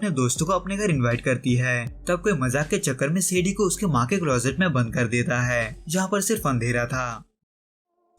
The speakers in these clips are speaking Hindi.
अपने दोस्तों को अपने घर इनवाइट करती है, तब कोई मजाक के चक्कर में सेडी को उसके माँ के क्लोजेट में बंद कर देता है, जहाँ पर सिर्फ अंधेरा था।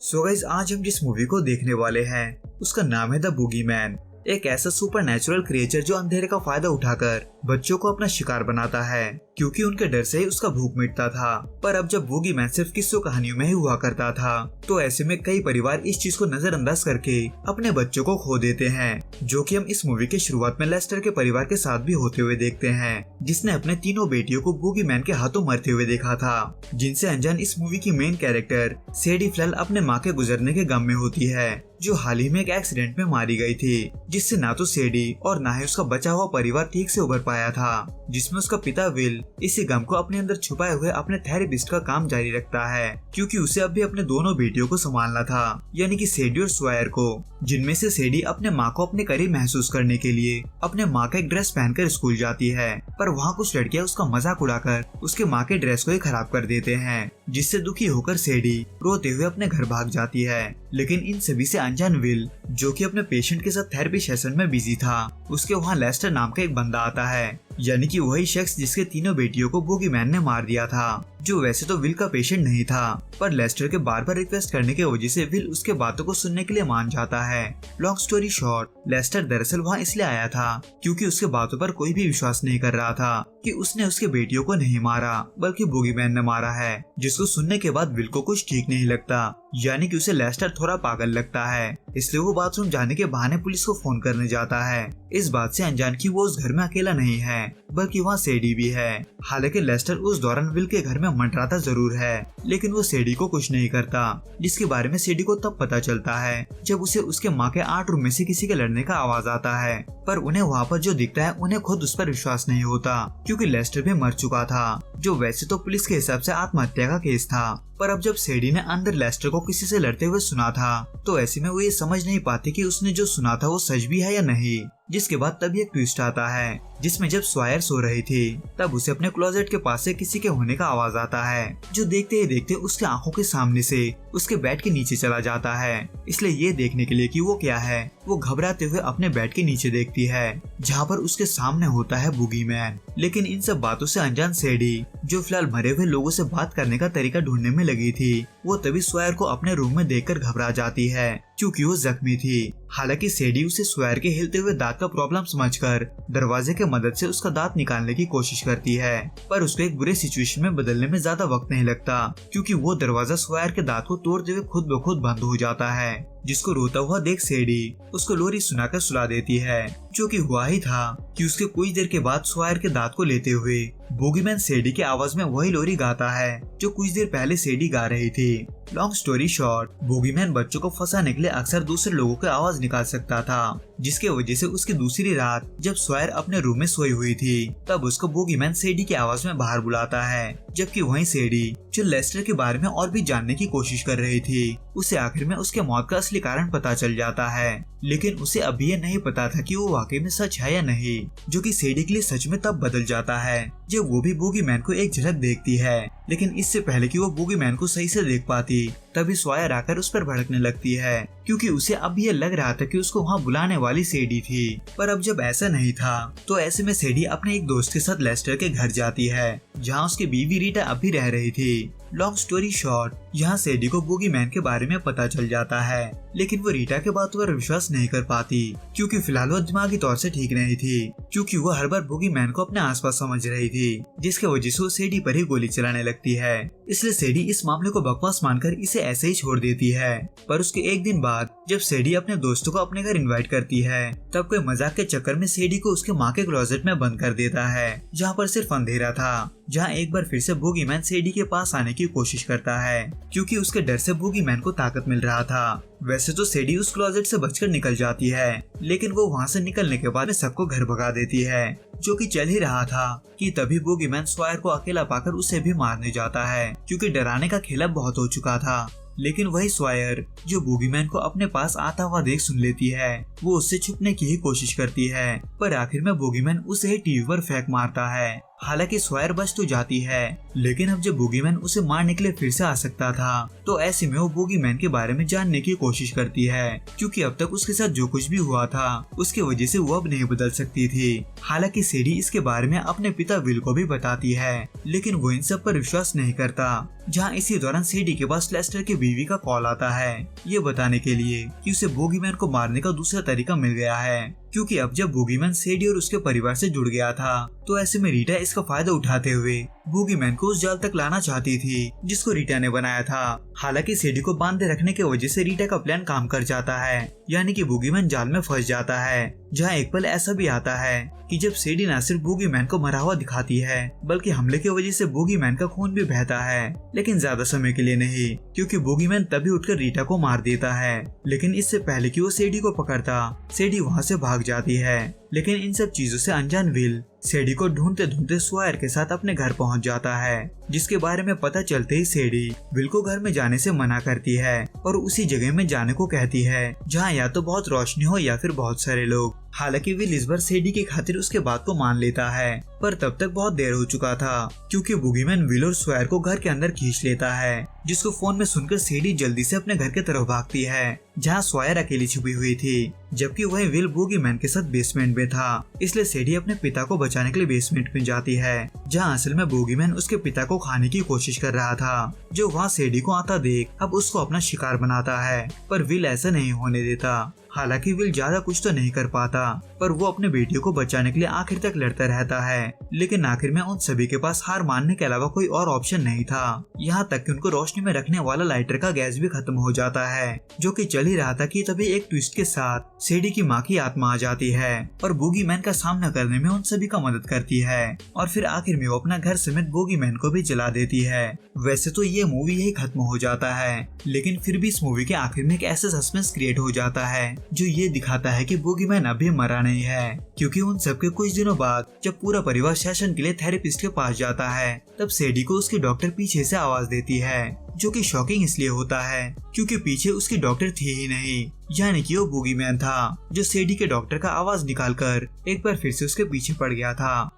सो गाइस, आज हम जिस मूवी को देखने वाले हैं उसका नाम है द बूगीमैन। एक ऐसा सुपर नेचुरल क्रिएचर जो अंधेरे का फायदा उठाकर बच्चों को अपना शिकार बनाता है, क्योंकि उनके डर से ही उसका भूख मिटता था। पर अब जब बूगीमैन सिर्फ किस्सों कहानियों में ही हुआ करता था, तो ऐसे में कई परिवार इस चीज को नजरअंदाज करके अपने बच्चों को खो देते हैं, जो कि हम इस मूवी के शुरुआत में लेस्टर के परिवार के साथ भी होते हुए देखते हैं, जिसने अपने तीनों बेटियों को बूगीमैन के हाथों मरते हुए देखा था, जिनसे अनजान इस मूवी की मेन कैरेक्टर सेडी फ्लैल अपने माँ के गुजरने के गम में होती है, जो हाल ही में एक एक्सीडेंट में मारी गई थी, जिससे ना तो सेडी और ना ही उसका बचा हुआ परिवार ठीक से उभर पाया था, जिसमें उसका पिता विल इसी गम को अपने अंदर छुपाए हुए अपने थेरेपिस्ट का काम जारी रखता है, क्योंकि उसे अब भी अपने दोनों बेटियों को संभालना था, यानी कि सेडी और स्वायर को, जिनमें से सेडी अपने माँ को अपने करीब महसूस करने के लिए अपने माँ का एक ड्रेस पहनकर स्कूल जाती है, पर वहाँ कुछ लड़कियां उसका मजाक उड़ाकर उसके माँ के ड्रेस को ही खराब कर देते हैं, जिससे दुखी होकर सेडी रोते हुए अपने घर भाग जाती है। लेकिन इन सभी से अनजान विल, जो कि अपने पेशेंट के साथ थेरेपी सेशन में बिजी था, उसके वहाँ लेस्टर नाम का एक बंदा आता है, यानी कि वही शख्स जिसके तीनों बेटियों को बूगीमैन ने मार दिया था, जो वैसे तो विल का पेशेंट नहीं था, पर लेस्टर के बार बार रिक्वेस्ट करने की वजह से विल उसके बातों को सुनने के लिए मान जाता है। लॉन्ग स्टोरी शॉर्ट, लेस्टर दरअसल वहाँ इसलिए आया था क्योंकि उसके बातों पर कोई भी विश्वास नहीं कर रहा था कि उसने उसके बेटियों को नहीं मारा, बल्कि बूगीमैन ने मारा है, जिसको सुनने के बाद विल को कुछ ठीक नहीं लगता, यानी कि उसे लेस्टर थोड़ा पागल लगता है, इसलिए वो बाथरूम जाने के बहाने पुलिस को फोन करने जाता है, इस बात से अनजान कि वो उस घर में अकेला नहीं है, बल्कि वहाँ सेडी भी है। हालांकि लेस्टर उस दौरान विल के घर में मंडराता जरूर है, लेकिन वो सेडी को कुछ नहीं करता, जिसके बारे में सेडी को तब पता चलता है जब उसे उसके माँ के 8 रूम में से किसी के लड़ने का आवाज आता है, पर उन्हें वहाँ पर जो दिखता है उन्हें खुद उस पर विश्वास नहीं होता, क्योंकि लेस्टर भी मर चुका था, जो वैसे तो पुलिस के हिसाब से आत्महत्या का केस था। पर अब जब सेडी ने अंदर लेस्टर को किसी से लड़ते हुए सुना था, तो ऐसे में वो ये समझ नहीं पाती कि उसने जो सुना था वो सच भी है या नहीं, जिसके बाद तब एक ट्विस्ट आता है, जिसमें जब स्वायर सो रही थी, तब उसे अपने क्लोजेट के पास से किसी के होने का आवाज आता है, जो देखते ही देखते उसके आंखों के सामने से उसके बेड के नीचे चला जाता है। इसलिए ये देखने के लिए कि वो क्या है, वो घबराते हुए अपने बेड के नीचे देखती है, जहाँ पर उसके सामने होता है बूगीमैन। लेकिन इन सब बातों से अनजान सेडी, जो फिलहाल मरे हुए लोगों से बात करने का तरीका ढूंढने में लगी थी, वो तभी स्वायर को अपने रूम में देखकर घबरा जाती है, क्योंकि वो जख्मी थी। हालांकि सेडी उसे स्वायर के हिलते हुए दांत का प्रॉब्लम समझकर दरवाजे के मदद से उसका दांत निकालने की कोशिश करती है, पर उसको एक बुरे सिचुएशन में बदलने में ज्यादा वक्त नहीं लगता, क्योंकि वो दरवाजा स्वायर के दांत को तोड़ते हुए खुद ब खुद बंद हो जाता है, जिसको रोता हुआ देख सेडी उसको लोरी सुनाकर सुला देती है, जो कि हुआ ही था कि उसके कुछ देर के बाद स्वायर के दांत को लेते हुए बूगीमैन सेडी के आवाज में वही लोरी गाता है जो कुछ देर पहले सेडी गा रही थी। लॉन्ग स्टोरी शॉर्ट, बूगीमैन बच्चों को फंसाने के लिए अक्सर दूसरे लोगों की आवाज निकाल सकता था, जिसके वजह से उसकी दूसरी रात जब स्वायर अपने रूम में सोई हुई थी, तब उसको बूगीमैन सेडी की आवाज में बाहर बुलाता है, जबकि वहीं सेडी, जो लेस्टर के बारे में और भी जानने की कोशिश कर रही थी, उसे आखिर में उसके मौत का असली कारण पता चल जाता है, लेकिन उसे अभी ये नहीं पता था कि वो वाकई में सच है या नहीं, जो कि सेडी के लिए सच में तब बदल जाता है जब वो भी बूगीमैन को एक झलक देखती है। लेकिन इससे पहले कि वो बूगीमैन को सही से देख पाती, तभी स्वायर आकर उस पर भड़कने लगती है, क्योंकि उसे अब ये लग रहा था कि उसको वहाँ बुलाने वाली सेडी थी। पर अब जब ऐसा नहीं था, तो ऐसे में सेडी अपने एक दोस्त के साथ लेस्टर के घर जाती है, जहाँ उसकी बीवी रीटा अभी रह रही थी। लॉन्ग स्टोरी शॉर्ट, यहाँ सेडी को बूगीमैन के बारे में पता चल जाता है, लेकिन वो रीटा के बातों पर विश्वास नहीं कर पाती, क्योंकि फिलहाल वो दिमागी तौर से ठीक नहीं थी, क्योंकि वो हर बार बूगीमैन को अपने आसपास समझ रही थी, जिसके वजह से वो सेडी पर ही गोली चलाने लगती है। इसलिए सेडी इस मामले को बकवास मानकर इसे ऐसे ही छोड़ देती है। पर उसके एक दिन बाद जब सेडी अपने दोस्तों को अपने घर इनवाइट करती है, तब कोई मजाक के चक्कर में सेडी को उसके माँ के क्लोजेट में बंद कर देता है, जहाँ पर सिर्फ अंधेरा था, जहाँ एक बार फिर से बूगीमैन सेडी के पास आने की कोशिश करता है, क्योंकि उसके डर से बूगीमैन को ताकत मिल रहा था। वैसे तो सेडी उस क्लोजेट से बचकर निकल जाती है, लेकिन वो वहाँ से निकलने के बाद सबको घर भगा देती है, जो कि चल ही रहा था कि तभी बूगीमैन स्वायर को अकेला पाकर उसे भी मारने जाता है, क्योंकि डराने का खेल बहुत हो चुका था। लेकिन वही स्वायर, जो बूगीमैन को अपने पास आता हुआ देख सुन लेती है, वो उससे छुपने की ही कोशिश करती है, पर आखिर में बूगीमैन उसे ही टीवी पर फेंक मारता है, हालांकि स्वयर बच तो जाती है, लेकिन अब जब बूगीमैन उसे मारने के लिए फिर से आ सकता था तो ऐसे में वो बूगीमैन के बारे में जानने की कोशिश करती है, क्योंकि अब तक उसके साथ जो कुछ भी हुआ था उसकी वजह से वो अब नहीं बदल सकती थी। हालांकि सेडी इसके बारे में अपने पिता विल को भी बताती है, लेकिन वो इन सब पर विश्वास नहीं करता। जहाँ इसी दौरान सेडी के पास लेस्टर की बीवी का कॉल आता है, ये बताने के लिए कि उसे बूगीमैन को मारने का दूसरा तरीका मिल गया है, क्योंकि अब जब बूगीमैन सेडी और उसके परिवार से जुड़ गया था तो ऐसे में रीटा इसका फायदा उठाते हुए बूगीमैन को उस जाल तक लाना चाहती थी जिसको रीटा ने बनाया था। हालांकि सेडी को बांधे रखने की वजह से रीटा का प्लान काम कर जाता है, यानी कि बूगीमैन जाल में फंस जाता है। जहाँ एक पल ऐसा भी आता है कि जब सेडी न सिर्फ बूगीमैन को मरा हुआ दिखाती है बल्कि हमले की वजह से बूगीमैन का खून भी बहता है, लेकिन ज्यादा समय के लिए नहीं, क्योंकि बूगीमैन तभी उठकर रीटा को मार देता है। लेकिन इससे पहले कि वो सेडी को पकड़ता, सेडी वहाँ से भाग जाती है। लेकिन इन सब चीजों से अनजान विल सेडी को ढूंढते ढूंढते स्वयर के साथ अपने घर पहुंच जाता है, जिसके बारे में पता चलते ही सेडी विल को घर में जाने से मना करती है और उसी जगह में जाने को कहती है जहां या तो बहुत रोशनी हो या फिर बहुत सारे लोग। हालांकि विल इस बार सेडी की खातिर उसके बात को मान लेता है, पर तब तक बहुत देर हो चुका था, क्योंकि बूगीमैन विल और स्वयर को घर के अंदर खींच लेता है, जिसको फोन में सुनकर सेडी जल्दी से अपने घर की तरफ भागती है जहाँ स्वयर अकेली छुपी हुई थी, जबकि वही विल बूगीमैन के साथ बेसमेंट में था। इसलिए सेडी अपने पिता को बचाने के लिए बेसमेंट में जाती है, जहाँ असल में बूगीमैन उसके पिता को खाने की कोशिश कर रहा था, जो वहाँ सेडी को आता देख अब उसको अपना शिकार बनाता है, पर विल ऐसा नहीं होने देता। हालांकि विल ज्यादा कुछ तो नहीं कर पाता, पर वो अपने बेटियों को बचाने के लिए आखिर तक लड़ता रहता है, लेकिन आखिर में उन सभी के पास हार मानने के अलावा कोई और ऑप्शन नहीं था। यहाँ तक कि उनको रोशनी में रखने वाला लाइटर का गैस भी खत्म हो जाता है, जो कि चल ही रहा था कि तभी एक ट्विस्ट के साथ सेडी की माँ की आत्मा आ जाती है और बूगीमैन का सामना करने में उन सभी का मदद करती है, और फिर आखिर में वो अपना घर समेत बूगीमैन को भी जला देती है। वैसे तो ये मूवी यही खत्म हो जाता है, लेकिन फिर भी इस मूवी के आखिर में एक ऐसा सस्पेंस क्रिएट हो जाता है जो ये दिखाता है कि बूगीमैन अभी मरा नहीं है, क्योंकि उन सबके कुछ दिनों बाद जब पूरा परिवार सेशन के लिए थेरेपिस्ट के पास जाता है तब सेडी को उसकी डॉक्टर पीछे से आवाज देती है, जो कि शॉकिंग इसलिए होता है क्योंकि पीछे उसकी डॉक्टर थी ही नहीं, यानी कि वो बूगीमैन था जो सेडी के डॉक्टर का आवाज निकालकर एक बार फिर से उसके पीछे पड़ गया था।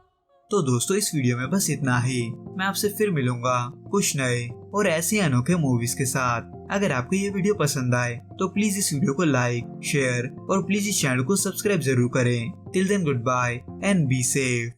तो दोस्तों इस वीडियो में बस इतना ही। मैं आपसे फिर मिलूंगा कुछ नए और ऐसे अनोखे मूवीज के साथ। अगर आपको ये वीडियो पसंद आए तो प्लीज इस वीडियो को लाइक, शेयर और प्लीज इस चैनल को सब्सक्राइब जरूर करें। Till then goodbye and be safe.